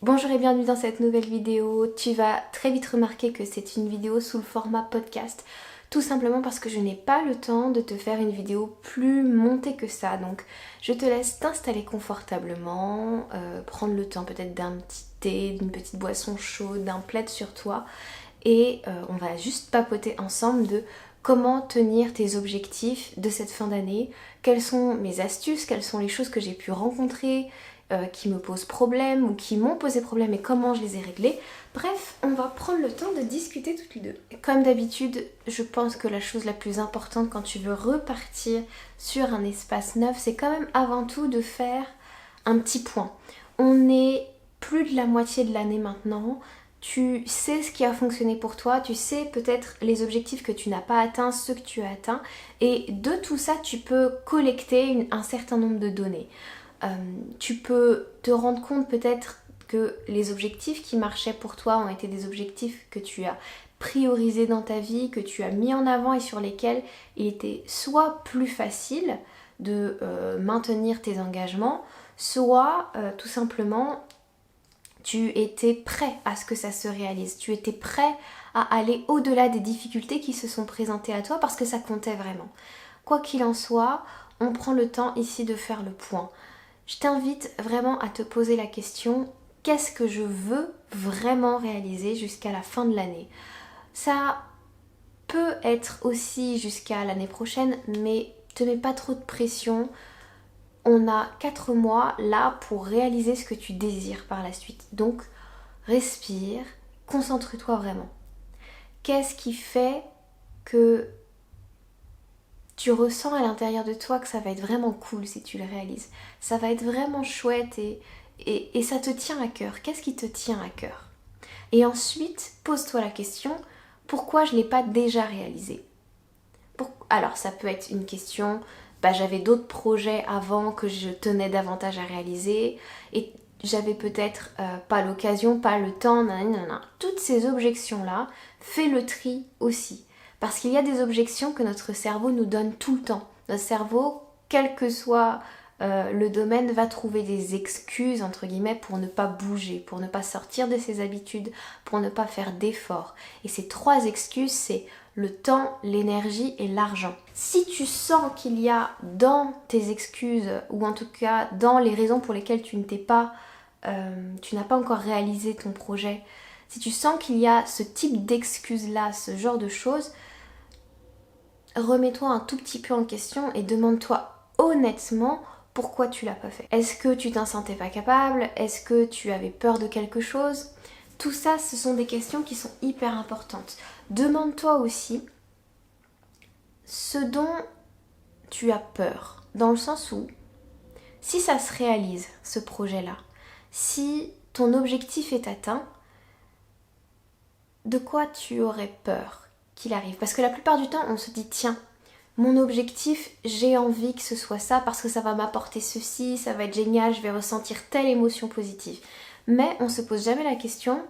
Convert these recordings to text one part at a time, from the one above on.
Bonjour et bienvenue dans cette nouvelle vidéo. Tu vas très vite remarquer que c'est une vidéo sous le format podcast. Tout simplement parce que je n'ai pas le temps de te faire une vidéo plus montée que ça. Donc je te laisse t'installer confortablement, prendre le temps peut-être d'un petit thé, d'une petite boisson chaude, d'un plaid sur toi. Et on va juste papoter ensemble de comment tenir tes objectifs de cette fin d'année. Quelles sont mes astuces, quelles sont les choses que j'ai pu rencontrer, qui me posent problème ou qui m'ont posé problème et comment je les ai réglées. Bref, on va prendre le temps de discuter toutes les deux. Comme d'habitude, je pense que la chose la plus importante quand tu veux repartir sur un espace neuf, c'est quand même avant tout de faire un petit point. On est plus de la moitié de l'année maintenant. Tu sais ce qui a fonctionné pour toi, tu sais peut-être les objectifs que tu n'as pas atteints, ceux que tu as atteints, et de tout ça, tu peux collecter un certain nombre de données. Tu peux te rendre compte peut-être que les objectifs qui marchaient pour toi ont été des objectifs que tu as priorisés dans ta vie, que tu as mis en avant et sur lesquels il était soit plus facile de maintenir tes engagements, soit tout simplement tu étais prêt à ce que ça se réalise, tu étais prêt à aller au-delà des difficultés qui se sont présentées à toi parce que ça comptait vraiment. Quoi qu'il en soit, on prend le temps ici de faire le point. Je t'invite vraiment à te poser la question, qu'est-ce que je veux vraiment réaliser jusqu'à la fin de l'année? Ça peut être aussi jusqu'à l'année prochaine, mais te mets pas trop de pression. On a 4 mois là pour réaliser ce que tu désires par la suite. Donc, respire, concentre-toi vraiment. Qu'est-ce qui fait que tu ressens à l'intérieur de toi que ça va être vraiment cool si tu le réalises? Ça va être vraiment chouette et ça te tient à cœur. Qu'est-ce qui te tient à cœur? Et ensuite, pose-toi la question, pourquoi je ne l'ai pas déjà réalisé? Alors, ça peut être une question, j'avais d'autres projets avant que je tenais davantage à réaliser et j'avais peut-être pas l'occasion, pas le temps, nanana. Toutes ces objections-là, fais le tri aussi. Parce qu'il y a des objections que notre cerveau nous donne tout le temps. Notre cerveau, quel que soit le domaine, va trouver des excuses, entre guillemets, pour ne pas bouger, pour ne pas sortir de ses habitudes, pour ne pas faire d'efforts. Et ces 3 excuses, c'est le temps, l'énergie et l'argent. Si tu sens qu'il y a dans tes excuses, ou en tout cas dans les raisons pour lesquelles tu n'as pas encore réalisé ton projet, si tu sens qu'il y a ce type d'excuses-là, ce genre de choses, remets-toi un tout petit peu en question et demande-toi honnêtement pourquoi tu l'as pas fait. Est-ce que tu t'en sentais pas capable? Est-ce que tu avais peur de quelque chose? Tout ça, ce sont des questions qui sont hyper importantes. Demande-toi aussi ce dont tu as peur, dans le sens où si ça se réalise, ce projet-là, si ton objectif est atteint, de quoi tu aurais peur qu'il arrive? Parce que la plupart du temps, on se dit, tiens, mon objectif, j'ai envie que ce soit ça parce que ça va m'apporter ceci, ça va être génial, je vais ressentir telle émotion positive. Mais on se pose jamais la question,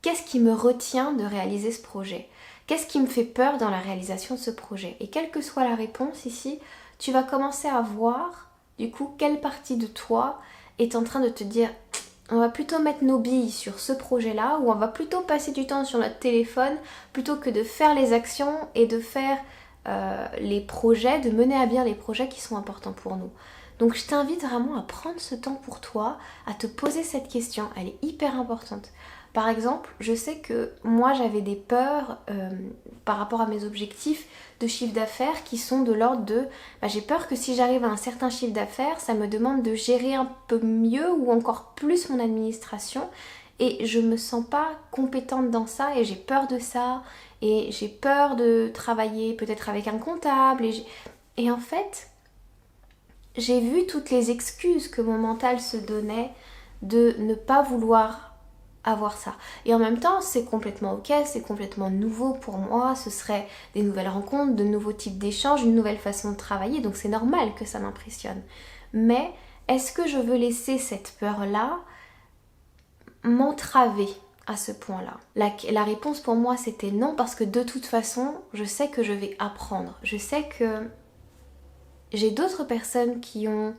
qu'est-ce qui me retient de réaliser ce projet? Qu'est-ce qui me fait peur dans la réalisation de ce projet? Et quelle que soit la réponse ici, tu vas commencer à voir du coup quelle partie de toi est en train de te dire on va plutôt mettre nos billes sur ce projet-là ou on va plutôt passer du temps sur notre téléphone plutôt que de faire les actions et de faire les projets, de mener à bien les projets qui sont importants pour nous. Donc je t'invite vraiment à prendre ce temps pour toi, à te poser cette question, elle est hyper importante. Par exemple, je sais que moi j'avais des peurs par rapport à mes objectifs de chiffre d'affaires qui sont de l'ordre de j'ai peur que si j'arrive à un certain chiffre d'affaires, ça me demande de gérer un peu mieux ou encore plus mon administration et je me sens pas compétente dans ça et j'ai peur de ça et j'ai peur de travailler peut-être avec un comptable et en fait j'ai vu toutes les excuses que mon mental se donnait de ne pas vouloir avoir ça. Et en même temps, c'est complètement ok, c'est complètement nouveau pour moi, ce serait des nouvelles rencontres, de nouveaux types d'échanges, une nouvelle façon de travailler, donc c'est normal que ça m'impressionne. Mais est-ce que je veux laisser cette peur-là m'entraver à ce point-là? La réponse pour moi c'était non parce que de toute façon, je sais que je vais apprendre. Je sais que j'ai d'autres personnes qui ont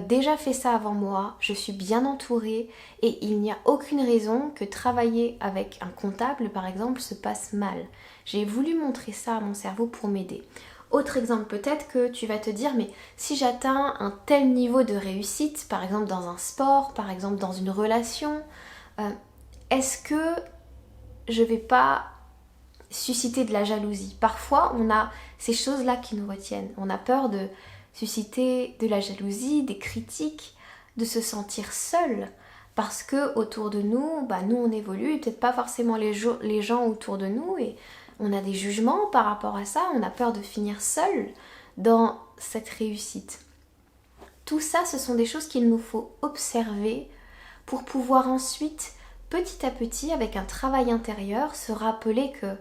déjà fait ça avant moi, je suis bien entourée et il n'y a aucune raison que travailler avec un comptable par exemple se passe mal. J'ai voulu montrer ça à mon cerveau pour m'aider. Autre exemple, peut-être que tu vas te dire mais si j'atteins un tel niveau de réussite, par exemple dans un sport, par exemple dans une relation, est-ce que je vais pas susciter de la jalousie? Parfois on a ces choses-là qui nous retiennent, on a peur de susciter de la jalousie, des critiques, de se sentir seul parce que autour de nous, nous on évolue et peut-être pas forcément les gens autour de nous et on a des jugements par rapport à ça, on a peur de finir seul dans cette réussite. Tout ça, ce sont des choses qu'il nous faut observer pour pouvoir ensuite, petit à petit, avec un travail intérieur, se rappeler que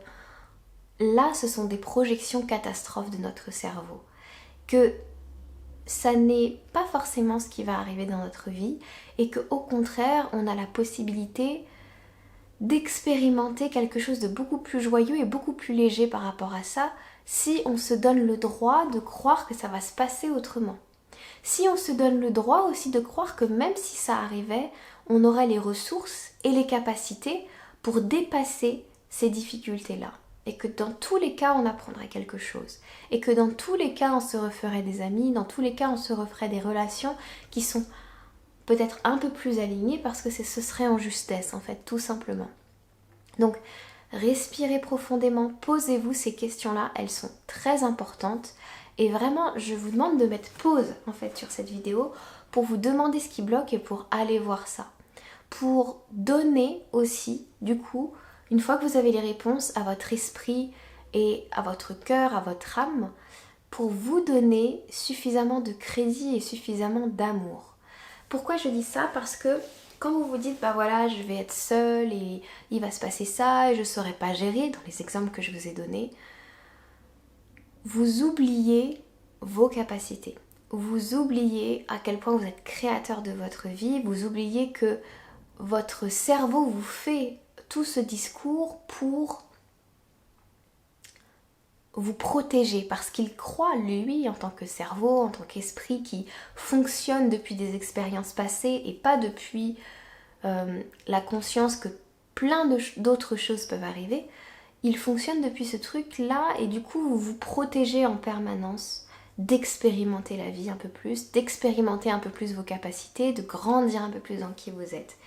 là, ce sont des projections catastrophes de notre cerveau. Que ça n'est pas forcément ce qui va arriver dans notre vie et qu'au contraire, on a la possibilité d'expérimenter quelque chose de beaucoup plus joyeux et beaucoup plus léger par rapport à ça si on se donne le droit de croire que ça va se passer autrement. Si on se donne le droit aussi de croire que même si ça arrivait, on aurait les ressources et les capacités pour dépasser ces difficultés-là. Et que dans tous les cas, on apprendrait quelque chose. Et que dans tous les cas, on se referait des amis, dans tous les cas, on se referait des relations qui sont peut-être un peu plus alignées parce que ce serait en justesse, en fait, tout simplement. Donc, respirez profondément, posez-vous ces questions-là, elles sont très importantes. Et vraiment, je vous demande de mettre pause, en fait, sur cette vidéo pour vous demander ce qui bloque et pour aller voir ça. Pour donner aussi, du coup, une fois que vous avez les réponses à votre esprit et à votre cœur, à votre âme, pour vous donner suffisamment de crédit et suffisamment d'amour. Pourquoi je dis ça? Parce que quand vous vous dites, voilà, je vais être seule et il va se passer ça et je ne saurais pas gérer, dans les exemples que je vous ai donnés, vous oubliez vos capacités. Vous oubliez à quel point vous êtes créateur de votre vie, vous oubliez que votre cerveau vous fait tout ce discours pour vous protéger parce qu'il croit, lui, en tant que cerveau, en tant qu'esprit qui fonctionne depuis des expériences passées et pas depuis la conscience que plein d'autres choses peuvent arriver. Il fonctionne depuis ce truc-là et du coup vous vous protégez en permanence d'expérimenter la vie un peu plus, d'expérimenter un peu plus vos capacités, de grandir un peu plus dans qui vous êtes.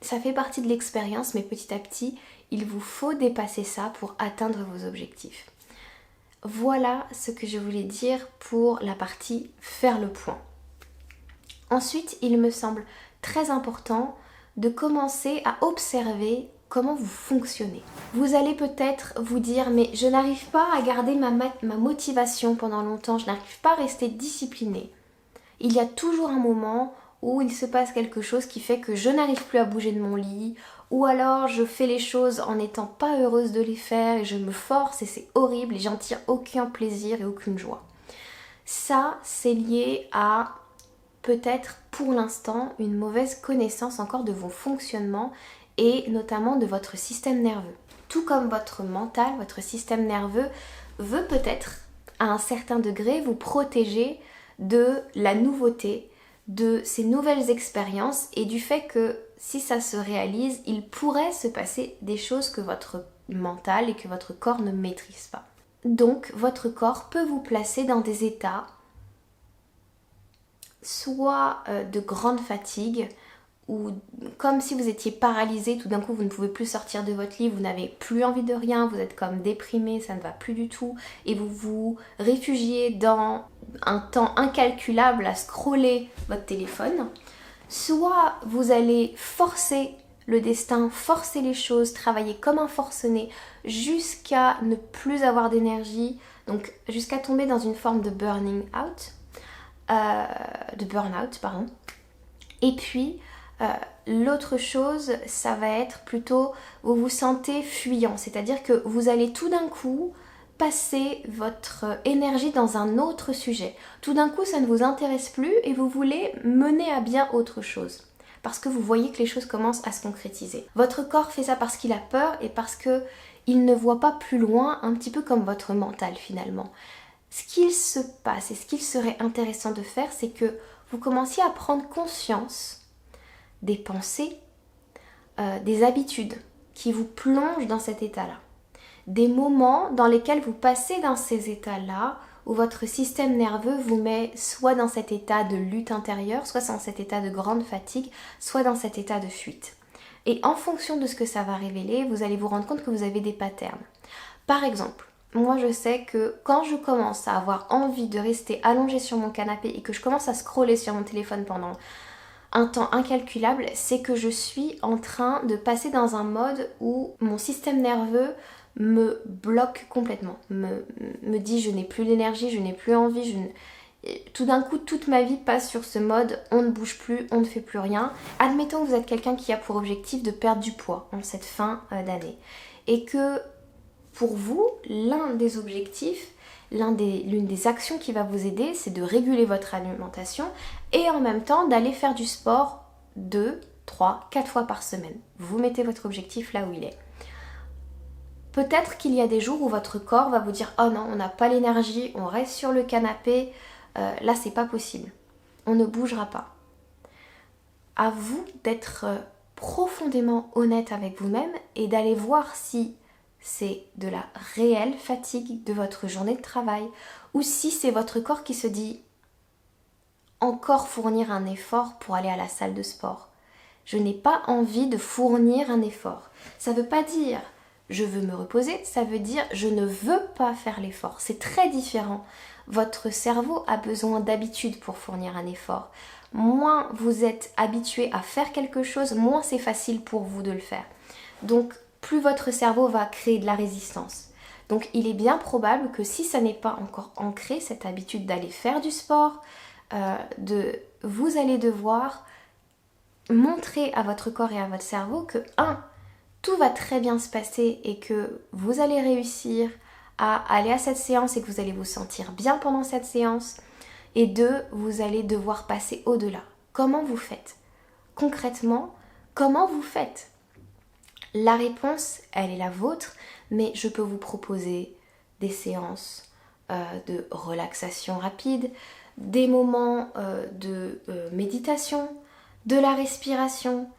Ça fait partie de l'expérience, mais petit à petit, il vous faut dépasser ça pour atteindre vos objectifs. Voilà ce que je voulais dire pour la partie faire le point. Ensuite, il me semble très important de commencer à observer comment vous fonctionnez. Vous allez peut-être vous dire mais je n'arrive pas à garder ma motivation pendant longtemps, je n'arrive pas à rester disciplinée. Il y a toujours un moment où il se passe quelque chose qui fait que je n'arrive plus à bouger de mon lit, ou alors je fais les choses en n'étant pas heureuse de les faire et je me force et c'est horrible et j'en tire aucun plaisir et aucune joie. Ça, c'est lié à peut-être pour l'instant une mauvaise connaissance encore de vos fonctionnements et notamment de votre système nerveux. Tout comme votre mental, votre système nerveux veut peut-être à un certain degré vous protéger de la nouveauté, de ces nouvelles expériences et du fait que si ça se réalise, il pourrait se passer des choses que votre mental et que votre corps ne maîtrise pas. Donc votre corps peut vous placer dans des états soit de grande fatigue ou comme si vous étiez paralysé, tout d'un coup vous ne pouvez plus sortir de votre lit, vous n'avez plus envie de rien, vous êtes comme déprimé, ça ne va plus du tout et vous vous réfugiez dans un temps incalculable à scroller votre téléphone. Soit vous allez forcer le destin, forcer les choses, travailler comme un forcené jusqu'à ne plus avoir d'énergie, donc jusqu'à tomber dans une forme de burnout. Et puis l'autre chose, ça va être plutôt vous vous sentez fuyant, c'est-à-dire que vous allez tout d'un coup passer votre énergie dans un autre sujet. Tout d'un coup, ça ne vous intéresse plus et vous voulez mener à bien autre chose. Parce que vous voyez que les choses commencent à se concrétiser. Votre corps fait ça parce qu'il a peur et parce qu'il ne voit pas plus loin, un petit peu comme votre mental finalement. Ce qu'il se passe et ce qu'il serait intéressant de faire, c'est que vous commenciez à prendre conscience des pensées, des habitudes qui vous plongent dans cet état-là. Des moments dans lesquels vous passez dans ces états-là, où votre système nerveux vous met soit dans cet état de lutte intérieure, soit dans cet état de grande fatigue, soit dans cet état de fuite. Et en fonction de ce que ça va révéler, vous allez vous rendre compte que vous avez des patterns. Par exemple, moi je sais que quand je commence à avoir envie de rester allongée sur mon canapé et que je commence à scroller sur mon téléphone pendant un temps incalculable, c'est que je suis en train de passer dans un mode où mon système nerveux me bloque complètement, me dit je n'ai plus l'énergie, je n'ai plus envie, tout d'un coup toute ma vie passe sur ce mode on ne bouge plus, on ne fait plus rien. Admettons que vous êtes quelqu'un qui a pour objectif de perdre du poids en cette fin d'année et que pour vous, l'un des objectifs, l'une des actions qui va vous aider, c'est de réguler votre alimentation et en même temps d'aller faire du sport 2, 3, 4 fois par semaine. Vous mettez votre objectif là où il est. Peut-être qu'il y a des jours où votre corps va vous dire « Oh non, on n'a pas l'énergie, on reste sur le canapé, là c'est pas possible, on ne bougera pas. » À vous d'être profondément honnête avec vous-même et d'aller voir si c'est de la réelle fatigue de votre journée de travail ou si c'est votre corps qui se dit encore fournir un effort pour aller à la salle de sport. Je n'ai pas envie de fournir un effort. Ça ne veut pas dire je veux me reposer, ça veut dire je ne veux pas faire l'effort. C'est très différent. Votre cerveau a besoin d'habitude pour fournir un effort. Moins vous êtes habitué à faire quelque chose, moins c'est facile pour vous de le faire. Donc plus votre cerveau va créer de la résistance. Donc il est bien probable que si ça n'est pas encore ancré, cette habitude d'aller faire du sport, vous allez devoir montrer à votre corps et à votre cerveau que tout va très bien se passer et que vous allez réussir à aller à cette séance et que vous allez vous sentir bien pendant cette séance. Et 2, vous allez devoir passer au-delà. Comment vous faites? Concrètement, comment vous faites? La réponse, elle est la vôtre, mais je peux vous proposer des séances de relaxation rapide, des moments de méditation, de la respiration,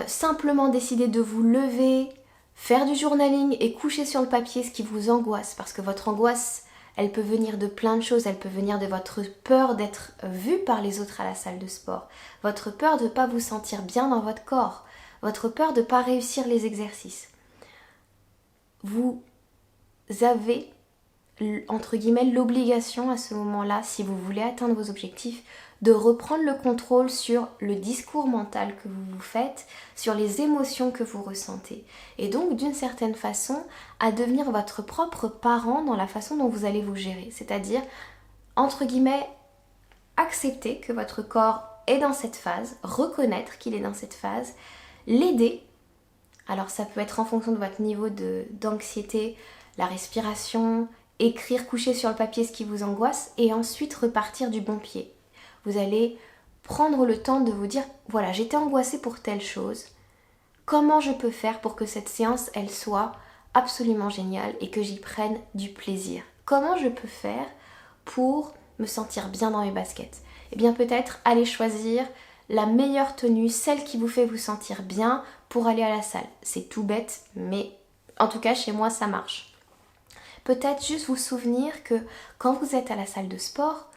simplement décider de vous lever, faire du journaling et coucher sur le papier ce qui vous angoisse, parce que votre angoisse, elle peut venir de plein de choses, elle peut venir de votre peur d'être vu par les autres à la salle de sport, votre peur de ne pas vous sentir bien dans votre corps, votre peur de ne pas réussir les exercices. Vous avez, entre guillemets, l'obligation à ce moment-là, si vous voulez atteindre vos objectifs, de reprendre le contrôle sur le discours mental que vous vous faites, sur les émotions que vous ressentez. Et donc, d'une certaine façon, à devenir votre propre parent dans la façon dont vous allez vous gérer. C'est-à-dire, entre guillemets, accepter que votre corps est dans cette phase, reconnaître qu'il est dans cette phase, l'aider. Alors ça peut être en fonction de votre niveau d'anxiété, la respiration, écrire, coucher sur le papier ce qui vous angoisse et ensuite repartir du bon pied. Vous allez prendre le temps de vous dire, voilà, j'étais angoissée pour telle chose, comment je peux faire pour que cette séance, elle soit absolument géniale et que j'y prenne du plaisir? Comment je peux faire pour me sentir bien dans mes baskets? Eh bien peut-être aller choisir la meilleure tenue, celle qui vous fait vous sentir bien pour aller à la salle. C'est tout bête, mais en tout cas chez moi ça marche. Peut-être juste vous souvenir que quand vous êtes à la salle de sport,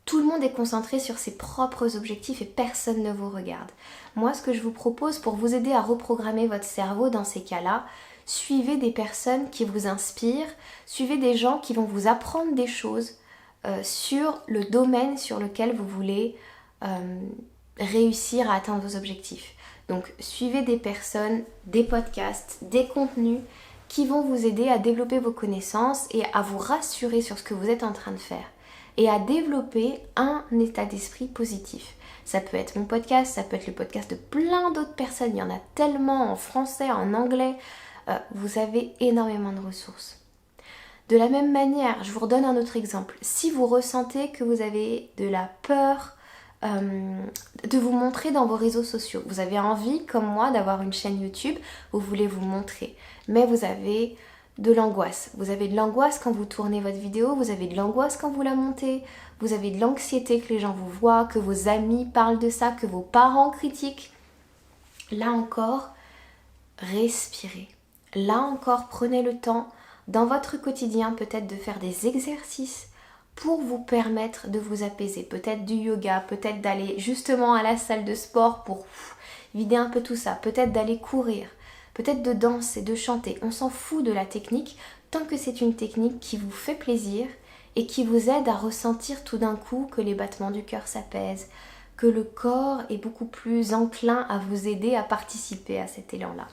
tout le monde est concentré sur ses propres objectifs et personne ne vous regarde. Moi, ce que je vous propose pour vous aider à reprogrammer votre cerveau dans ces cas-là, suivez des personnes qui vous inspirent, suivez des gens qui vont vous apprendre des choses sur le domaine sur lequel vous voulez réussir à atteindre vos objectifs. Donc, suivez des personnes, des podcasts, des contenus qui vont vous aider à développer vos connaissances et à vous rassurer sur ce que vous êtes en train de faire et à développer un état d'esprit positif. Ça peut être mon podcast, ça peut être le podcast de plein d'autres personnes, il y en a tellement en français, en anglais, vous avez énormément de ressources. De la même manière, je vous redonne un autre exemple. Si vous ressentez que vous avez de la peur de vous montrer dans vos réseaux sociaux, vous avez envie, comme moi, d'avoir une chaîne YouTube, vous voulez vous montrer, mais vous avez de l'angoisse. Vous avez de l'angoisse quand vous tournez votre vidéo, vous avez de l'angoisse quand vous la montez, vous avez de l'anxiété que les gens vous voient, que vos amis parlent de ça, que vos parents critiquent, là encore, respirez. Là encore, prenez le temps dans votre quotidien peut-être de faire des exercices pour vous permettre de vous apaiser. Peut-être du yoga, peut-être d'aller justement à la salle de sport pour vider un peu tout ça. Peut-être d'aller courir, peut-être de danser, de chanter. On s'en fout de la technique tant que c'est une technique qui vous fait plaisir et qui vous aide à ressentir tout d'un coup que les battements du cœur s'apaisent, que le corps est beaucoup plus enclin à vous aider à participer à cet élan-là.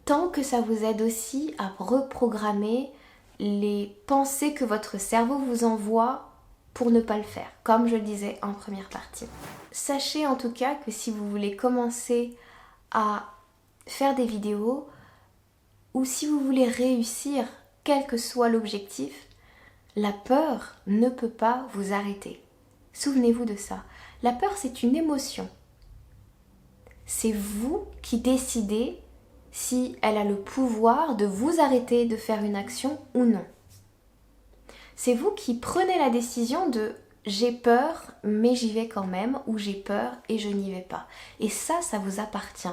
Tant que ça vous aide aussi à reprogrammer les pensées que votre cerveau vous envoie pour ne pas le faire, comme je le disais en première partie. Sachez en tout cas que si vous voulez commencer à faire des vidéos ou si vous voulez réussir, quel que soit l'objectif, la peur ne peut pas vous arrêter. Souvenez-vous de ça. La peur, c'est une émotion. C'est vous qui décidez si elle a le pouvoir de vous arrêter de faire une action ou non. C'est vous qui prenez la décision de j'ai peur mais j'y vais quand même ou j'ai peur et je n'y vais pas. Et ça vous appartient.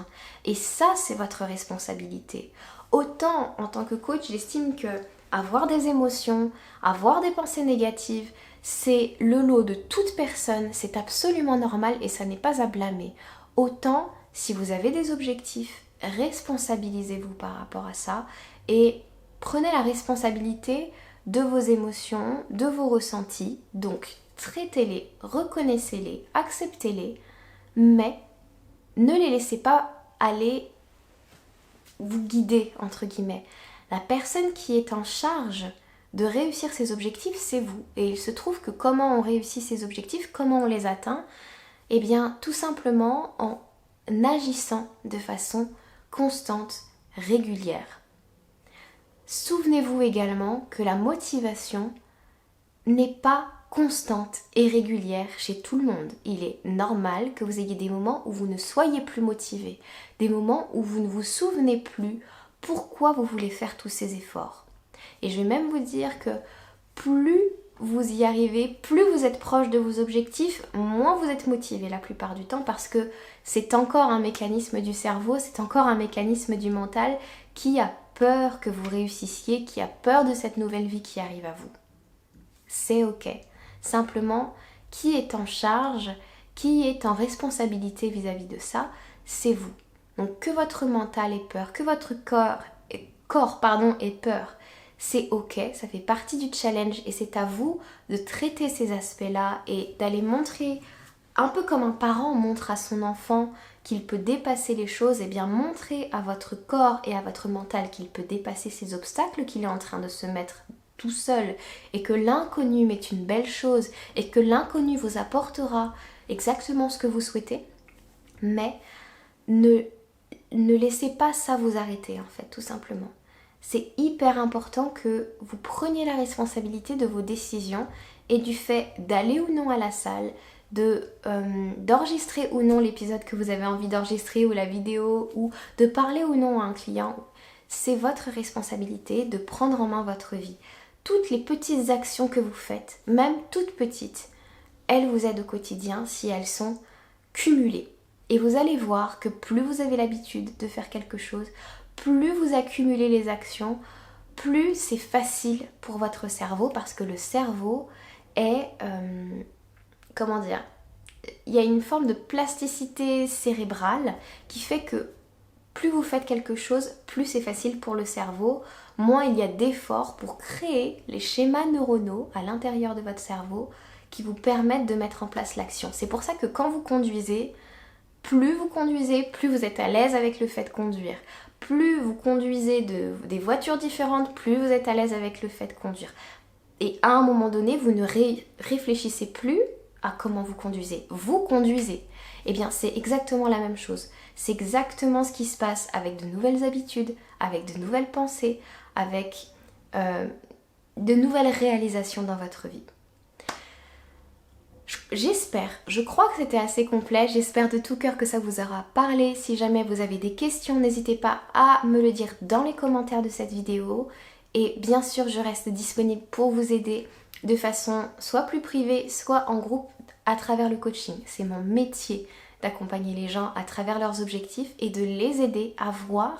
Et ça, c'est votre responsabilité. Autant en tant que coach, j'estime que avoir des émotions, avoir des pensées négatives, c'est le lot de toute personne, c'est absolument normal et ça n'est pas à blâmer. Autant si vous avez des objectifs, responsabilisez-vous par rapport à ça et prenez la responsabilité de vos émotions, de vos ressentis. Donc traitez-les, reconnaissez-les, acceptez-les, mais ne les laissez pas aller vous guider, entre guillemets. La personne qui est en charge de réussir ses objectifs, c'est vous. Et il se trouve que comment on réussit ses objectifs, comment on les atteint, eh bien tout simplement en agissant de façon constante, régulière. Souvenez-vous également que la motivation n'est pas constante et régulière chez tout le monde. Il est normal que vous ayez des moments où vous ne soyez plus motivé, des moments où vous ne vous souvenez plus pourquoi vous voulez faire tous ces efforts. Et je vais même vous dire que plus vous y arrivez, plus vous êtes proche de vos objectifs, moins vous êtes motivé la plupart du temps parce que c'est encore un mécanisme du cerveau, c'est encore un mécanisme du mental qui a peur que vous réussissiez, qui a peur de cette nouvelle vie qui arrive à vous. C'est ok. Simplement, qui est en charge, qui est en responsabilité vis-à-vis de ça, c'est vous. Donc que votre mental ait peur, que votre corps ait peur, c'est ok, ça fait partie du challenge et c'est à vous de traiter ces aspects-là et d'aller montrer, un peu comme un parent montre à son enfant qu'il peut dépasser les choses, et bien montrer à votre corps et à votre mental qu'il peut dépasser ces obstacles qu'il est en train de se mettre tout seul et que l'inconnu est une belle chose et que l'inconnu vous apportera exactement ce que vous souhaitez, mais ne laissez pas ça vous arrêter en fait, tout simplement. C'est hyper important que vous preniez la responsabilité de vos décisions et du fait d'aller ou non à la salle, d'enregistrer ou non l'épisode que vous avez envie d'enregistrer ou la vidéo, ou de parler ou non à un client. C'est votre responsabilité de prendre en main votre vie. Toutes les petites actions que vous faites, même toutes petites, elles vous aident au quotidien si elles sont cumulées. Et vous allez voir que plus vous avez l'habitude de faire quelque chose, plus vous accumulez les actions, plus c'est facile pour votre cerveau parce que le cerveau est, il y a une forme de plasticité cérébrale qui fait que plus vous faites quelque chose, plus c'est facile pour le cerveau, moins il y a d'efforts pour créer les schémas neuronaux à l'intérieur de votre cerveau qui vous permettent de mettre en place l'action. C'est pour ça que quand vous conduisez, plus vous êtes à l'aise avec le fait de conduire. Plus vous conduisez des voitures différentes, plus vous êtes à l'aise avec le fait de conduire. Et à un moment donné, vous ne réfléchissez plus à comment vous conduisez. Vous conduisez. Eh bien, c'est exactement la même chose. C'est exactement ce qui se passe avec de nouvelles habitudes, avec de nouvelles pensées, avec de nouvelles réalisations dans votre vie. Je crois que c'était assez complet, j'espère de tout cœur que ça vous aura parlé. Si jamais vous avez des questions, n'hésitez pas à me le dire dans les commentaires de cette vidéo. Et bien sûr, je reste disponible pour vous aider de façon soit plus privée, soit en groupe à travers le coaching. C'est mon métier d'accompagner les gens à travers leurs objectifs et de les aider à voir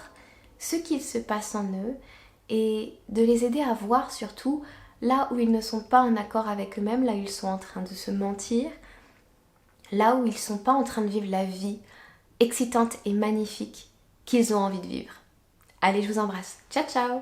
ce qu'il se passe en eux et de les aider à voir surtout là où ils ne sont pas en accord avec eux-mêmes, là où ils sont en train de se mentir, là où ils ne sont pas en train de vivre la vie excitante et magnifique qu'ils ont envie de vivre. Allez, je vous embrasse. Ciao, ciao!